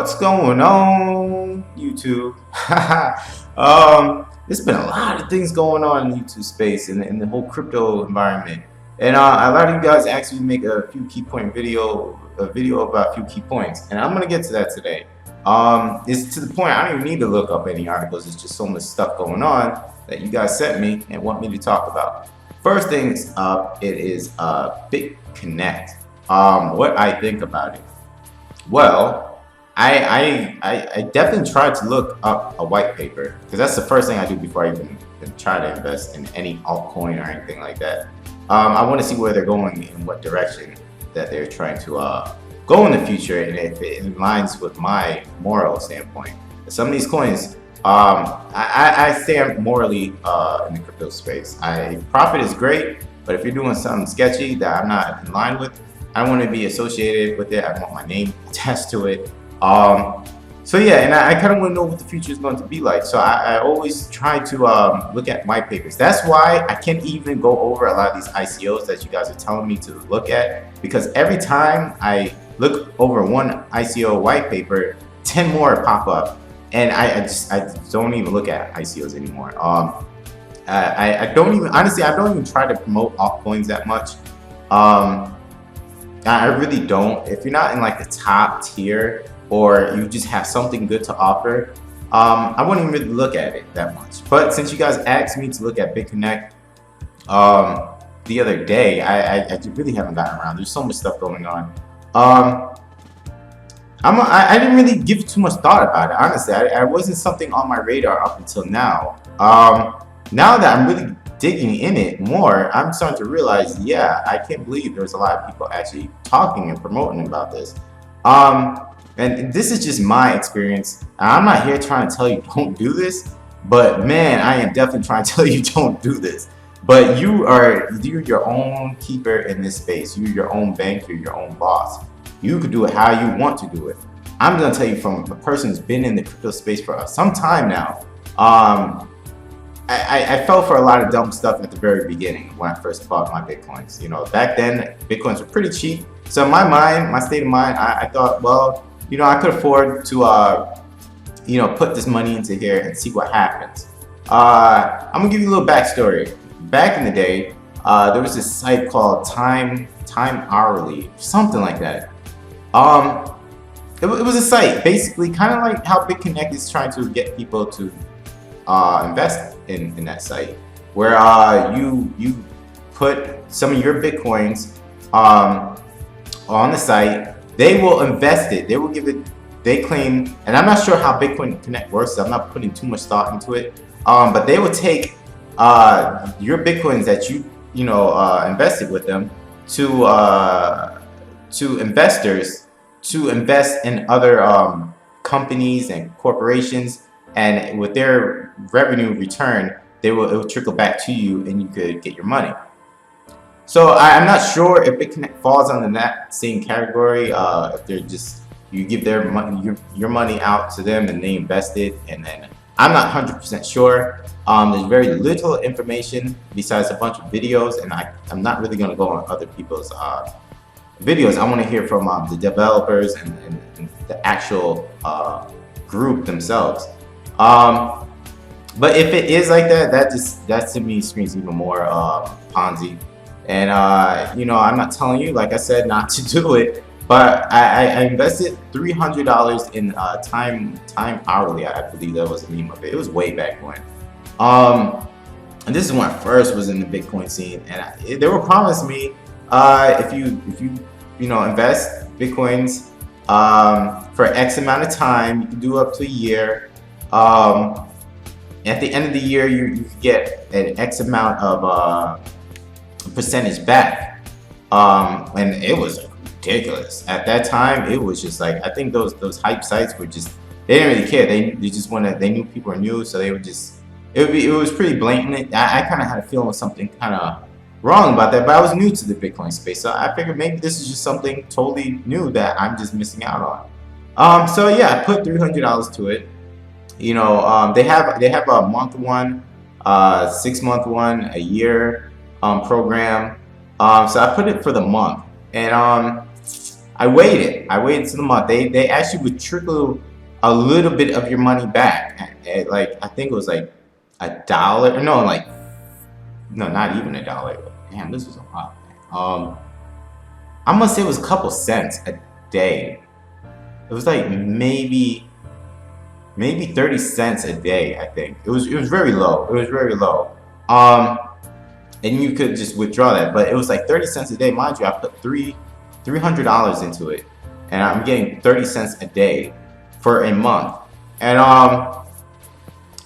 What's going on, YouTube? There's been a lot of things going on in the YouTube space and in the whole crypto environment. And a lot of you guys asked me to make a few key point a video about a few key points, and I'm gonna get to that today. It's to the point I don't even need to look up any articles. It's just so much stuff going on that you guys sent me and want me to talk about. First things up, it is Bitconnect. What I think about it. Well, I definitely tried to look up a white paper because that's the first thing I do before I even try to invest in any altcoin or anything like that. I want to see where they're going, in what direction that they're trying to go in the future, and if it aligns with my moral standpoint. Some of these coins, I stand morally in the crypto space. Profit is great, but if you're doing something sketchy that I'm not in line with, I don't want to be associated with it. I want my name attached to it. So yeah, and I kind of want to know what the future is going to be like. So I always try to look at white papers. That's why I can't even go over a lot of these ICOs that you guys are telling me to look at, because every time I look over one ICO white paper, 10 more pop up, and I just don't even look at ICOs anymore. I don't even, honestly, I don't even try to promote altcoins that much. I really don't. If you're not in like the top tier, or you just have something good to offer, I wouldn't even really look at it that much. But since you guys asked me to look at Bitconnect the other day, I really haven't gotten around. There's so much stuff going on. I didn't really give too much thought about it, honestly. I wasn't something on my radar up until now. Now that I'm really digging in it more, I'm starting to realize, yeah, I can't believe there's a lot of people actually talking and promoting about this. And this is just my experience. I'm not here trying to tell you don't do this, but man, I am definitely trying to tell you don't do this. But you're your own keeper in this space. You're your own bank, you're your own boss. You could do it how you want to do it. I'm gonna tell you from a person who's been in the crypto space for some time now. I fell for a lot of dumb stuff at the very beginning when I first bought my Bitcoins. You know, back then, Bitcoins were pretty cheap. So in my mind, my state of mind, I thought, well, you know, I could afford to, you know, put this money into here and see what happens. I'm gonna give you a little backstory. Back in the day, there was this site called Time Hourly, something like that. It was a site, basically, kind of like how Bitconnect is trying to get people to invest in that site, where you put some of your Bitcoins on the site. They will invest it. They will give it. They claim, and I'm not sure how Bitconnect works. So I'm not putting too much thought into it. But they will take your Bitcoins that you invested with them to investors to invest in other companies and corporations, and with their revenue return, it will trickle back to you, and you could get your money. So I'm not sure if Bitconnect falls under that same category. If they're just, you give their money, your money out to them, and they invest it, and then I'm not 100% sure. There's very little information besides a bunch of videos, and I'm not really going to go on other people's videos. I want to hear from the developers and the actual group themselves. But if it is like that, that to me screams even more Ponzi. And you know, I'm not telling you, like I said, not to do it, but I invested $300 in Time Hourly. I believe that was the name of it. It was way back when. And this is when I first was in the Bitcoin scene, and they were promising me if you know invest Bitcoins for X amount of time, you can do up to a year. At the end of the year, you get an X amount of percentage back, and it was ridiculous at that time. It was just like, I think those hype sites were just, they didn't really care. They just wanted, they knew people were new, so they would just, it was pretty blatant. I kind of had a feeling something kind of wrong about that, but I was new to the Bitcoin space, so I figured maybe this is just something totally new that I'm just missing out on. So yeah, I put $300 to it. You know, they have a month one, 6 month one, a year program. So I put it for the month, and I waited till the month. They actually would trickle a little bit of your money back. Like I think it was like $1, no, like no, not even $1. Damn, this was a lot. I'm gonna say it was a couple cents a day. It was like maybe 30 cents a day. I think it was very low. It was very low. And you could just withdraw that, but it was like 30 cents a day. Mind you, I put $300 into it, and I'm getting 30 cents a day for a month. And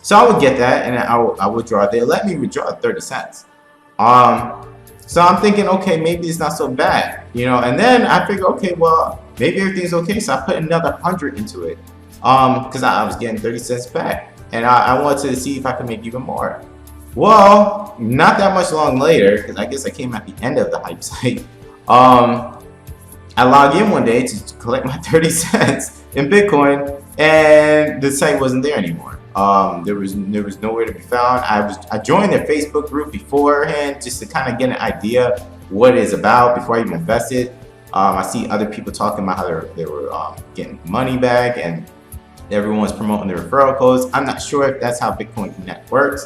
so I would get that, and I would withdraw. They let me withdraw 30 cents. So I'm thinking, okay, maybe it's not so bad, you know. And then I figure, okay, well, maybe everything's okay. So I put another 100 into it, because I was getting 30 cents back, and I wanted to see if I could make even more. Well, not that much long later, because I guess I came at the end of the hype site. I log in one day to collect my 30 cents in Bitcoin, and the site wasn't there anymore. There was nowhere to be found. I joined their Facebook group beforehand just to kind of get an idea what it's about before I even invested. I see other people talking about how they were getting money back, and everyone's promoting their referral codes. I'm not sure if that's how Bitconnect works.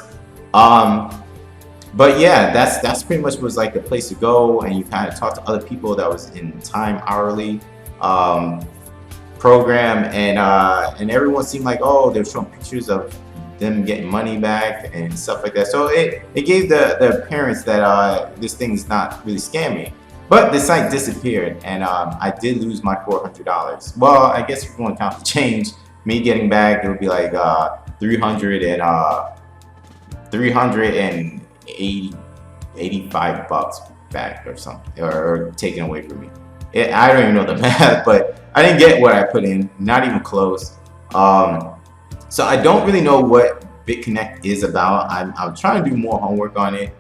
But yeah, that's pretty much was like the place to go, and you kind of talk to other people that was in time hourly program, and everyone seemed like, oh, they were showing pictures of them getting money back and stuff like that. So it gave the appearance that this thing is not really scamming. But the site disappeared, and I did lose my $400. Well, I guess if you want to count the change, me getting back, it would be like 385 bucks back or something, or taken away from me. I don't even know the math, but I didn't get what I put in, not even close. So I don't really know what Bitconnect is about. I'm trying to do more homework on it.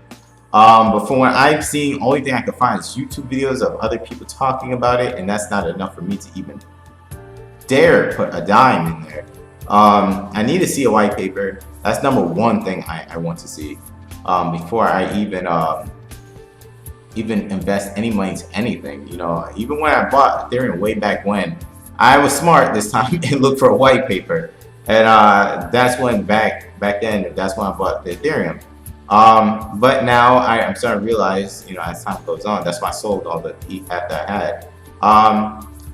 But from what I've seen, only thing I can find is YouTube videos of other people talking about it, and that's not enough for me to even dare put a dime in there. I need to see a white paper. That's number one thing I want to see before I even invest any money into anything. You know, even when I bought Ethereum way back when, I was smart this time and looked for a white paper, and that's when back then that's when I bought the Ethereum. But now I'm starting to realize, you know, as time goes on, that's why I sold all the ETH that I had.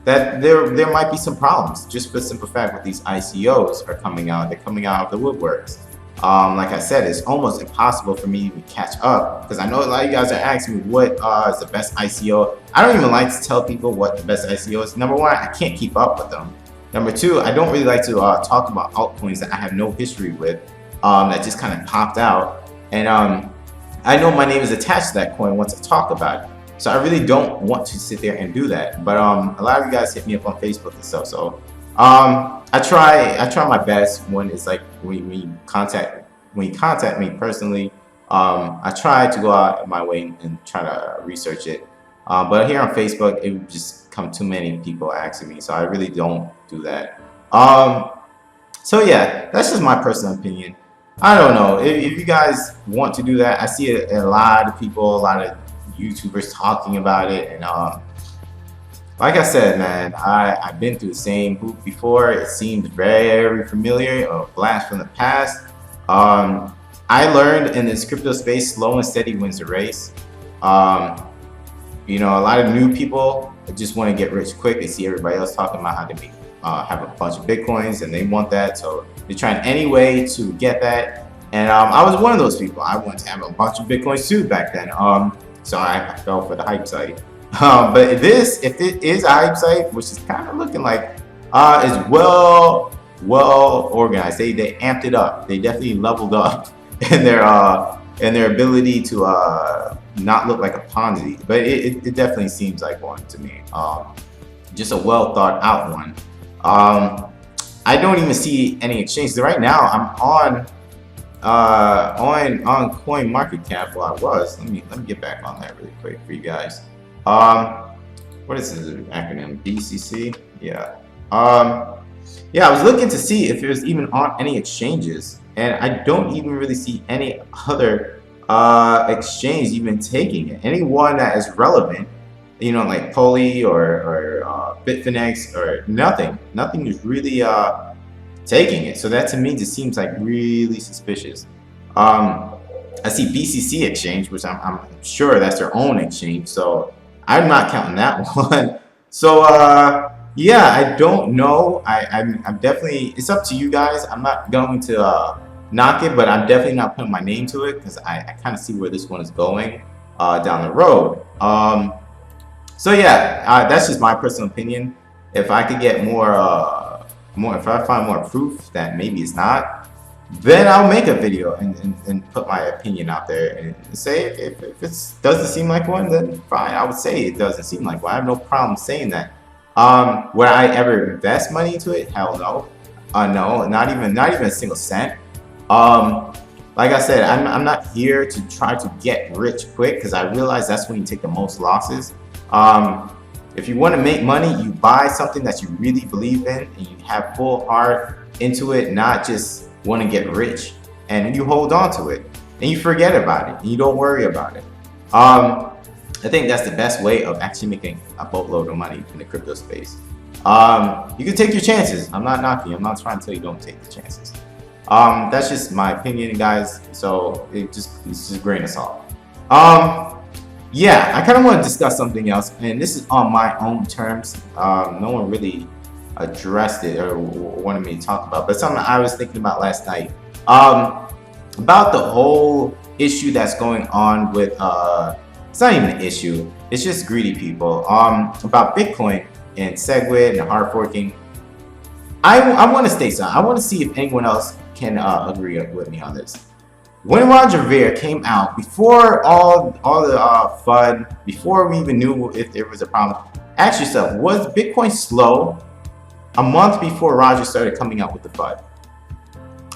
That there might be some problems just for the simple fact that these ICOs are coming out. They're coming out of the woodworks. Like I said, it's almost impossible for me to catch up, because I know a lot of you guys are asking me what is the best ICO. I don't even like to tell people what the best ICO is. Number one, I can't keep up with them. Number two, I don't really like to talk about altcoins that I have no history with, that just kind of popped out. And I know my name is attached to that coin once I talk about it. So I really don't want to sit there and do that. But a lot of you guys hit me up on Facebook and stuff. So I try my best when it's like when you contact me personally. I try to go out of my way and try to research it. But here on Facebook, it would just come too many people asking me, so I really don't do that. So yeah, that's just my personal opinion. I don't know if you guys want to do that. I see a lot of people, a lot of YouTubers talking about it, and like I said, man, I've been through the same hoop before. It seemed very familiar, a blast from the past. I learned in this crypto space, slow and steady wins the race. You know, a lot of new people just want to get rich quick. They see everybody else talking about how to make, have a bunch of Bitcoins, and they want that, so they're trying any way to get that. And I was one of those people. I wanted to have a bunch of Bitcoins too back then. So I fell for the hype site. But if it is a hype site, which is kind of looking like, is well organized. They amped it up. They definitely leveled up in their ability to not look like a Ponzi. But it definitely seems like one to me. Just a well thought out one. I don't even see any exchanges right now. I'm on CoinMarketCap. Well, I was. Let me get back on that really quick for you guys. What is this acronym? BCC? Yeah. Yeah, I was looking to see if it was even on any exchanges, and I don't even really see any other exchange even taking it. Any one that is relevant you know, like Poly or Bitfinex or nothing. Nothing is really taking it. So that to me just seems like really suspicious. I see BCC exchange, which I'm sure that's their own exchange. So I'm not counting that one. So yeah, I don't know. I'm definitely, it's up to you guys. I'm not going to knock it, but I'm definitely not putting my name to it because I kind of see where this one is going down the road. So yeah, that's just my personal opinion. If I could get more, if I find more proof that maybe it's not, then I'll make a video and put my opinion out there and say if it doesn't seem like one, then fine. I would say it doesn't seem like one. I have no problem saying that. Would I ever invest money into it? Hell no. No, not even a single cent. Like I said, I'm not here to try to get rich quick because I realize that's when you take the most losses. If you want to make money, you buy something that you really believe in and you have full heart into it, not just want to get rich, and you hold on to it and you forget about it and you don't worry about it. I think that's the best way of actually making a boatload of money in the crypto space. You can take your chances. I'm not knocking you. I'm not trying to tell you don't take the chances. That's just my opinion, guys. So it's just a grain of salt. Yeah, I kind of want to discuss something else, and this is on my own terms. No one really addressed it or wanted me to talk about, but something I was thinking about last night. About the whole issue that's going on with it's not even an issue, it's just greedy people. About Bitcoin and SegWit and hard forking. I want to state something. I want to see if anyone else can agree with me on this. When Roger Ver came out, before all the FUD, before we even knew if there was a problem, ask yourself, was Bitcoin slow a month before Roger started coming out with the FUD?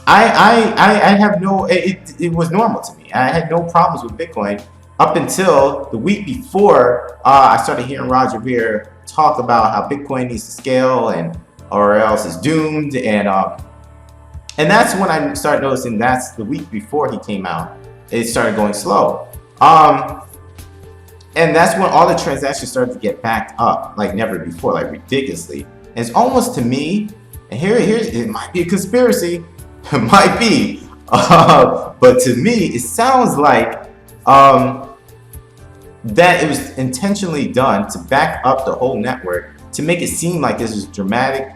I have no, it was normal to me. I had no problems with Bitcoin up until the week before I started hearing Roger Ver talk about how Bitcoin needs to scale and or else it's doomed, and that's when I started noticing that's the week before he came out, it started going slow. And that's when all the transactions started to get backed up like never before, like ridiculously. And it's almost to me, and here's it might be a conspiracy, it might be, but to me it sounds like that it was intentionally done to back up the whole network to make it seem like this is dramatic,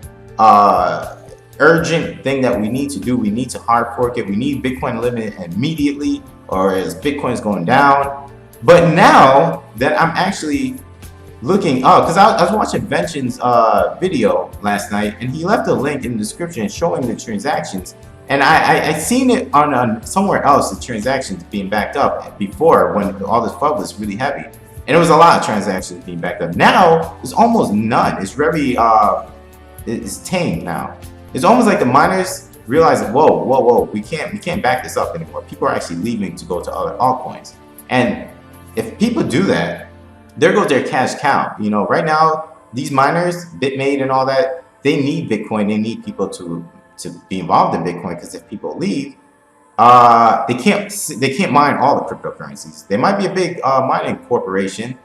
urgent thing that we need to do. We need to hard fork it. We need Bitcoin to limit it immediately, or as Bitcoin is going down. But now that I'm actually looking up, because I was watching Vention's video last night, and he left a link in the description showing the transactions, and I seen it on somewhere else, the transactions being backed up before when all this FUD was really heavy, and it was a lot of transactions being backed up. Now there's almost none. It's very it's tame now. It's almost like the miners realize, whoa, we can't back this up anymore. People are actually leaving to go to other altcoins, and if people do that, there goes their cash cow. You know, right now these miners, Bitmate and all that, they need Bitcoin. They need people to be involved in Bitcoin, because if people leave, they can't mine all the cryptocurrencies. They might be a big mining corporation,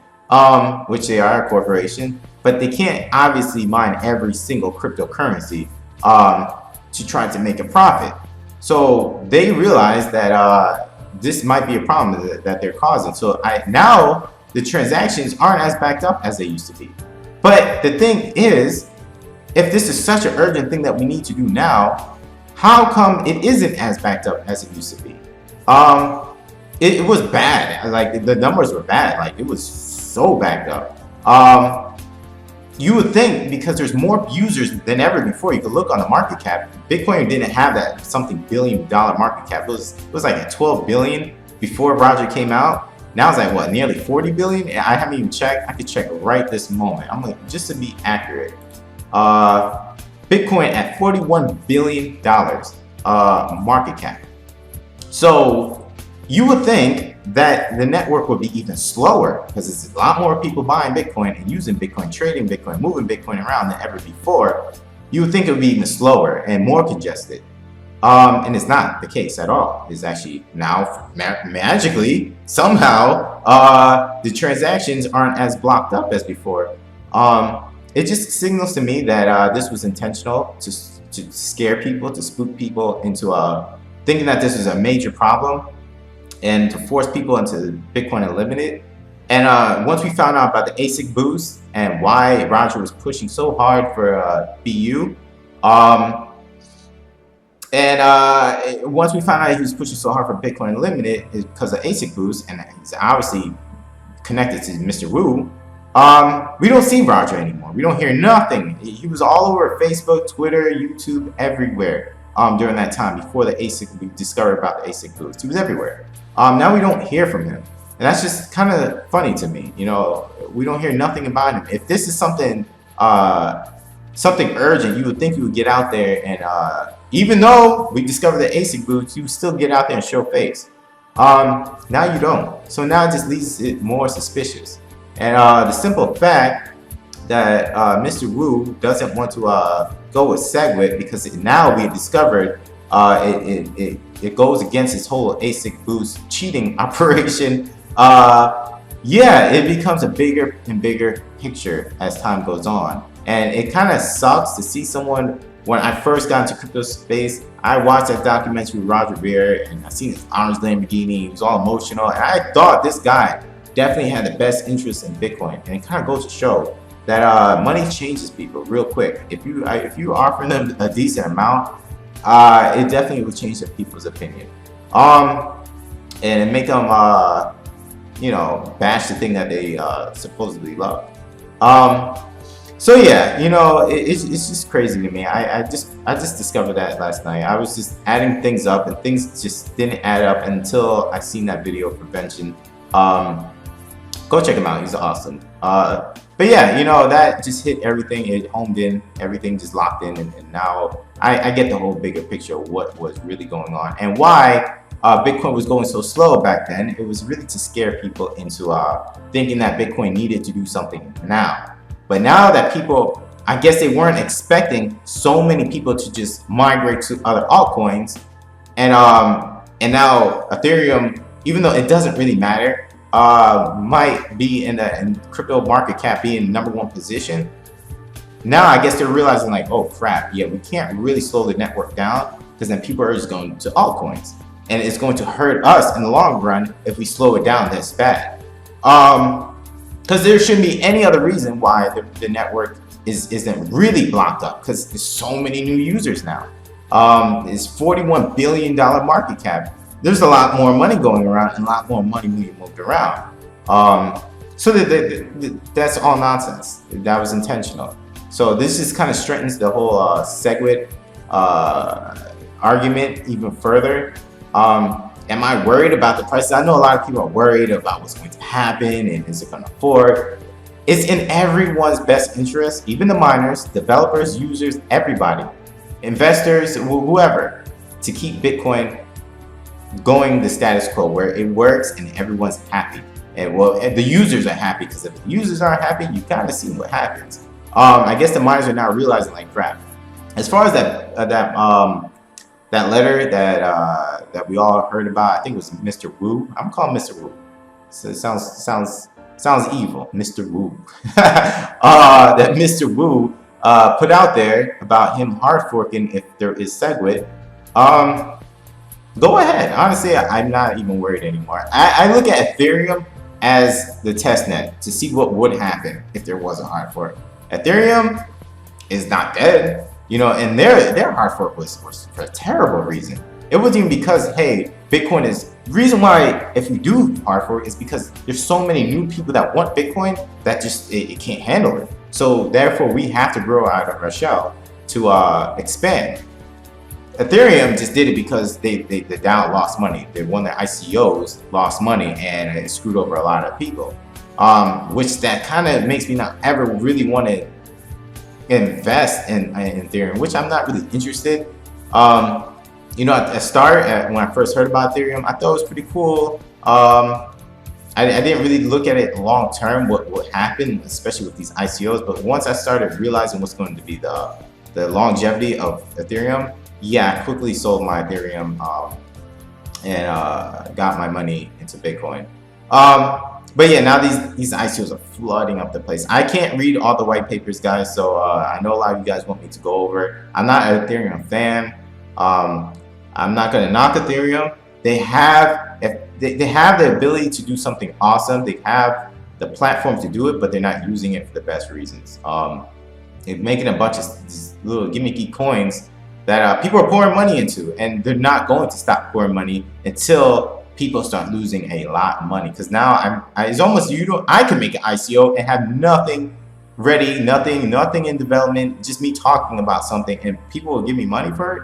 which they are a corporation, but they can't obviously mine every single cryptocurrency to try to make a profit. So they realize that this might be a problem that they're causing. So now the transactions aren't as backed up as they used to be. But the thing is, if this is such an urgent thing that we need to do now, how come it isn't as backed up as it used to be? It was bad. Like the numbers were bad. Like it was so backed up. You would think because there's more users than ever before. You could look on the market cap. Bitcoin didn't have that something $1 billion market cap. It was like at 12 billion before Roger came out. Now it's like what, nearly 40 billion? I haven't even checked. I could check right this moment. I'm like, just to be accurate. Bitcoin at $41 billion market cap. So you would think that the network would be even slower because it's a lot more people buying Bitcoin and using Bitcoin, trading Bitcoin, moving Bitcoin around than ever before. You would think it would be even slower and more congested. And it's not the case at all. It's actually now magically somehow the transactions aren't as blocked up as before. It just signals to me that this was intentional to scare people, to spook people into thinking that this is a major problem, and to force people into Bitcoin Unlimited. And once we found out about the ASIC boost and why Roger was pushing so hard for BU, once we found out he was pushing so hard for Bitcoin Unlimited is because of ASIC boost, and he's obviously connected to Mr. Wu. We don't see Roger anymore. We don't hear nothing. He was all over Facebook, Twitter, YouTube, everywhere during that time before the ASIC, we discovered about the ASIC boost. He was everywhere. Now we don't hear from him. And that's just kind of funny to me. You know, we don't hear nothing about him. If this is something urgent, you would think you would get out there and even though we discovered the ASIC boost, you would still get out there and show face. Now you don't. So now it just leaves it more suspicious. And the simple fact that Mr. Wu doesn't want to go with SegWit because now we discovered it goes against his whole ASIC boost cheating operation. Yeah, it becomes a bigger and bigger picture as time goes on. And it kind of sucks to see someone. When I first got into crypto space, I watched that documentary with Roger Ver, and I seen his orange Lamborghini. He was all emotional, and I thought this guy definitely had the best interest in Bitcoin. And it kind of goes to show that money changes people real quick. If you offer them a decent amount, it definitely will change the people's opinion, and make them you know, bash the thing that they supposedly love. So yeah, you know, it's just crazy to me. I just discovered that last night. I was just adding things up, and things just didn't add up until I seen that video for Benjamin. Go check him out. He's awesome. But yeah, you know, that just hit everything. It homed in. Everything just locked in, and now I get the whole bigger picture of what was really going on and why Bitcoin was going so slow back then. It was really to scare people into thinking that Bitcoin needed to do something now. But now that people, I guess they weren't expecting so many people to just migrate to other altcoins, and now Ethereum, even though it doesn't really matter, might be in crypto market cap being #1 position. Now I guess they're realizing like, oh crap, yeah, we can't really slow the network down because then people are just going to altcoins, and it's going to hurt us in the long run if we slow it down this bad. Because there shouldn't be any other reason why the network isn't really blocked up, because there's so many new users now. It's $41 billion market cap. There's a lot more money going around and a lot more money being moved around. So that's all nonsense. That was intentional. So this just kind of strengthens the whole SegWit argument even further. Am I worried about the prices? I know a lot of people are worried about what's going to happen and is it going to fork. It's in everyone's best interest, even the miners, developers, users, everybody, investors, whoever, to keep Bitcoin going the status quo where it works and everyone's happy. And well, the users are happy, because if the users aren't happy, you kind of see what happens. I guess the miners are now realizing like crap. As far as that letter that we all heard about, I think it was Mr. Wu. I'm calling Mr. Wu. So it sounds evil, Mr. Wu. That Mr. Wu put out there about him hard forking if there is SegWit. Go ahead. Honestly, I'm not even worried anymore. I look at Ethereum as the test net to see what would happen if there was a hard fork. Ethereum is not dead. You know, and their hard fork was for a terrible reason. It wasn't even because, hey, Bitcoin is the reason why if we do hard fork is because there's so many new people that want Bitcoin that just it can't handle it. So therefore we have to grow out of our shell to expand. Ethereum just did it because the DAO lost money. They won their ICOs, lost money, and it screwed over a lot of people. Which that kind of makes me not ever really want to invest in Ethereum, which I'm not really interested. You know, at the start, when I first heard about Ethereum, I thought it was pretty cool. I didn't really look at it long term, what happened, especially with these ICOs. But once I started realizing what's going to be the longevity of Ethereum, yeah, I quickly sold my Ethereum and got my money into Bitcoin. But yeah, now these ICOs are flooding up the place. I can't read all the white papers, guys, so I know a lot of you guys want me to go over it. I'm not an Ethereum fan. Um, I'm not gonna knock Ethereum. They have if they have the ability to do something awesome. They have the platform to do it, but they're not using it for the best reasons. They're making a bunch of these little gimmicky coins that people are pouring money into, and they're not going to stop pouring money until people start losing a lot of money. Because now it's almost I can make an ICO and have nothing ready, nothing in development, just me talking about something, and people will give me money for it.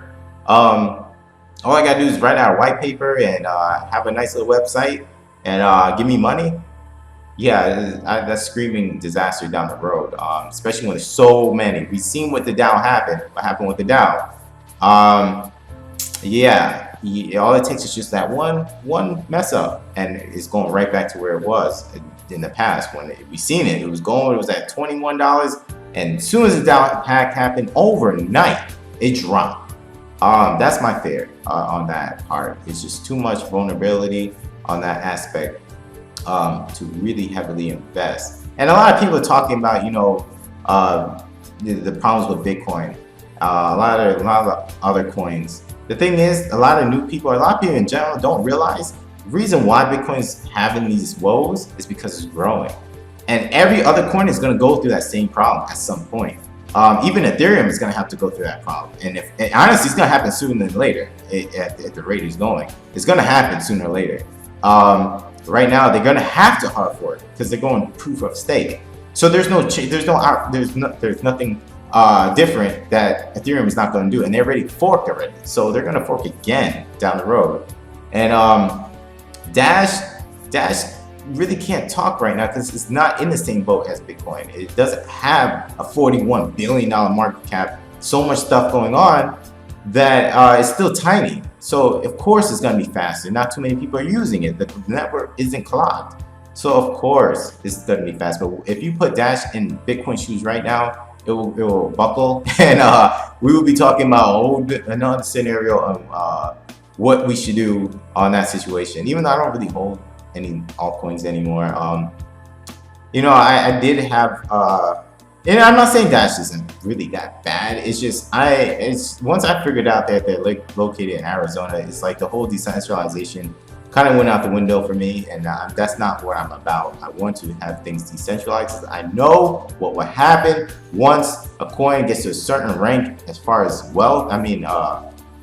All I gotta do is write out a white paper and have a nice little website and give me money. Yeah, that's screaming disaster down the road, especially when there's so many. We've seen what the DAO happened. What happened with the DAO? Yeah, all it takes is just that one mess up, and it's going right back to where it was in the past when we seen it. It was at $21, and as soon as the DAO hack happened, overnight it dropped. That's my fear on that part. It's just too much vulnerability on that aspect to really heavily invest. And a lot of people are talking about, the problems with Bitcoin, a lot of other coins. The thing is, a lot of people in general don't realize the reason why Bitcoin is having these woes is because it's growing. And every other coin is going to go through that same problem at some point. Even Ethereum is going to have to go through that problem. And honestly, it's going to happen sooner than later at the rate it's going. It's going to happen sooner or later. Right now, they're going to have to hard fork because they're going proof of stake. So there's nothing different that Ethereum is not going to do, and they already forked already. So they're going to fork again down the road. And Dash really can't talk right now because it's not in the same boat as Bitcoin. It doesn't have a $41 billion market cap, so much stuff going on that it's still tiny. So of course it's going to be faster. Not too many people are using it. The network isn't clogged. So of course it's going to be fast. But if you put Dash in Bitcoin shoes right now, it will buckle, and we will be talking about another scenario of what we should do on that situation. Even though I don't really hold any altcoins anymore, I did have. And I'm not saying Dash isn't really that bad. It's just once I figured out that they're located in Arizona, it's like the whole decentralization kind of went out the window for me, and that's not what I'm about. I want to have things decentralized. I know what will happen once a coin gets to a certain rank as far as wealth.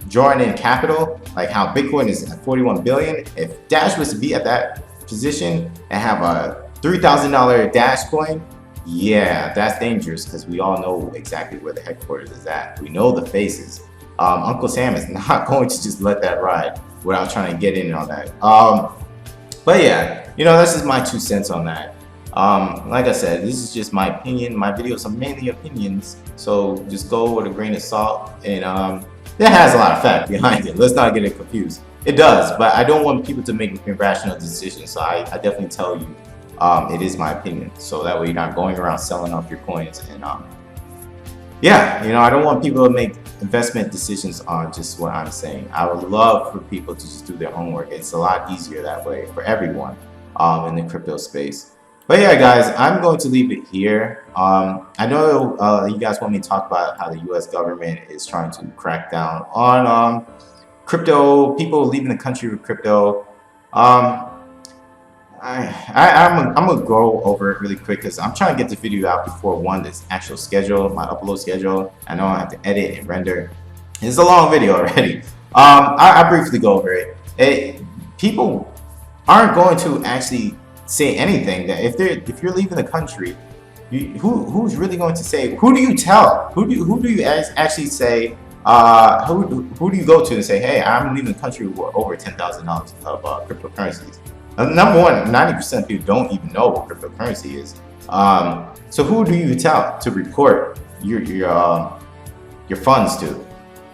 Drawing in capital, like how Bitcoin is at 41 billion. If Dash was to be at that position and have a $3,000 Dash coin, yeah, that's dangerous because we all know exactly where the headquarters is at. We know the faces. Uncle Sam is not going to just let that ride without trying to get in on that. But yeah, this is my 2 cents on that. Like I said, this is just my opinion. My videos are mainly opinions, so just go with a grain of salt. And it has a lot of fact behind it. Let's not get it confused. It does, but I don't want people to make irrational decisions. So I definitely tell you, it is my opinion. So that way you're not going around selling off your coins. And yeah, I don't want people to make investment decisions on just what I'm saying. I would love for people to just do their homework. It's a lot easier that way for everyone in the crypto space. But yeah, guys, I'm going to leave it here. I know you guys want me to talk about how the U.S. government is trying to crack down on crypto, people leaving the country with crypto. I'm gonna go over it really quick because I'm trying to get the video out before this actual schedule, my upload schedule. I know I have to edit and render. It's a long video already. I briefly go over it. People aren't going to actually say anything. That if you're leaving the country, who's really going to say? Who do you tell? Who do you actually say? Who do you go to and say, hey, I'm leaving the country with over $10,000 of cryptocurrencies? Number one, 90% of people don't even know what cryptocurrency is. So who do you tell to report your funds to?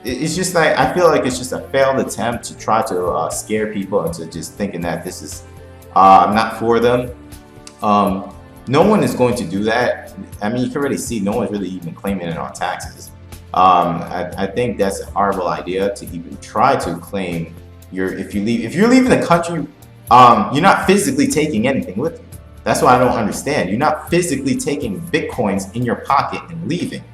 It's just like, I feel like it's just a failed attempt to try to scare people into just thinking that this is not for them. No one is going to do that. I mean, you can already see no one's really even claiming it on taxes. I think that's a horrible idea to even try to claim if you're leaving the country, you're not physically taking anything with you. That's what I don't understand. You're not physically taking Bitcoins in your pocket and leaving.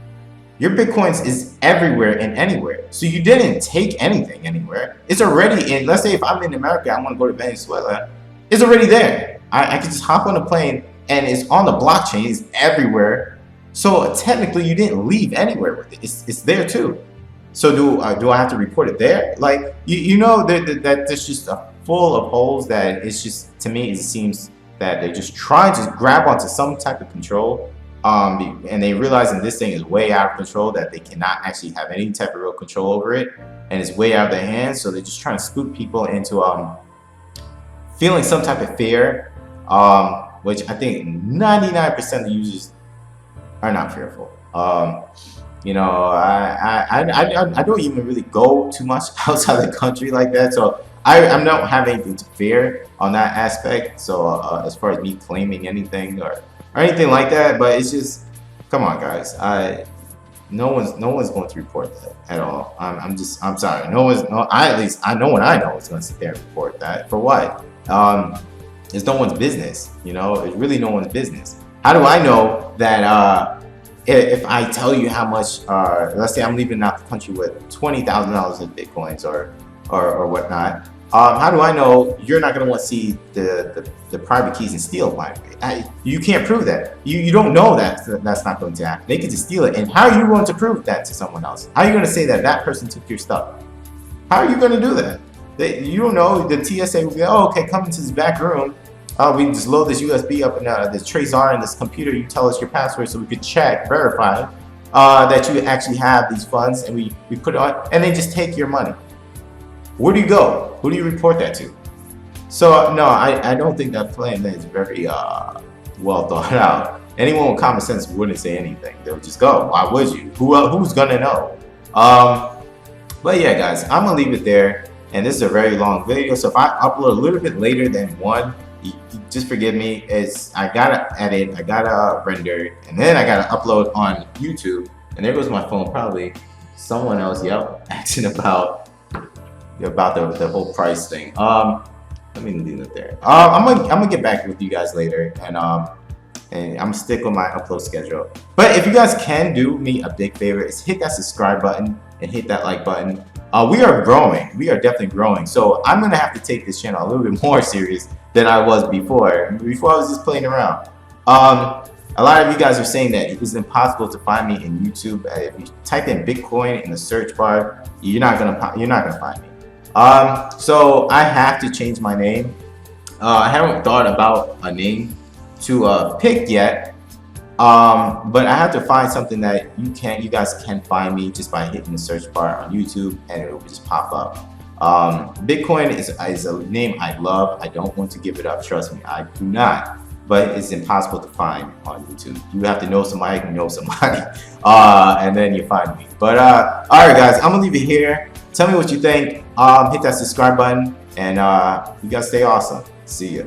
Your Bitcoins is everywhere and anywhere. So you didn't take anything anywhere. It's already in. Let's say if I'm in America, I want to go to Venezuela. It's already there. I can just hop on a plane and it's on the blockchain. It's everywhere. So technically, you didn't leave anywhere with it. It's there too. So do I have to report it there? Like you know that there's just full of holes that it's just, to me, it seems that they're just trying to grab onto some type of control. And they realizing this thing is way out of control, that they cannot actually have any type of real control over it, and it's way out of their hands. So they're just trying to spook people into feeling some type of fear, which I think 99% of the users are not fearful. You know, I don't even really go too much outside the country like that, so I don't have anything to fear on that aspect. So as far as me claiming anything or anything like that, but it's just, come on, guys. No one's going to report that at all. I'm sorry. At least no one I know is going to sit there and report that. For what? It's no one's business. You know, it's really no one's business. How do I know that if I tell you how much, let's say I'm leaving out the country with $20,000 in Bitcoins or whatnot, how do I know you're not going to want to see the private keys and steal mine? You can't prove that. You don't know that that's not going to happen. They can just steal it. And how are you going to prove that to someone else? How are you going to say that that person took your stuff? How are you going to do that? You don't know. The TSA will be, oh, okay, come into this back room. We just load this USB up in the trace R in this computer. You tell us your password so we could check, verify that you actually have these funds, and we put it on, and they just take your money. Where do you go? Who do you report that to? So no, I don't think that plan is very well thought out. Anyone with common sense wouldn't say anything. They would just go. Why would you? Who's gonna know? But yeah, guys, I'm gonna leave it there. And this is a very long video, so if I upload a little bit later than one, you just forgive me. I gotta edit, I gotta render, and then I gotta upload on YouTube. And there goes my phone. Probably someone else, asking about the whole price thing. Let me leave it there. I'm gonna get back with you guys later, and I'm gonna stick with my upload schedule. But if you guys can do me a big favor, is hit that subscribe button and hit that like button. We are growing. We are definitely growing. So I'm gonna have to take this channel a little bit more serious than I was before. Before I was just playing around. A lot of you guys are saying that it's impossible to find me in YouTube. If you type in Bitcoin in the search bar, you're not gonna find me. So I have to change my name. I haven't thought about a name to pick yet, but I have to find something that you guys can find me just by hitting the search bar on YouTube, and it will just pop up. Bitcoin is a name I love. I don't want to give it up. Trust me, I do not. But it's impossible to find on YouTube. You have to know somebody who knows somebody, and then you find me. But all right, guys, I'm gonna leave it here. Tell me what you think. Hit that subscribe button, and you guys stay awesome. See ya.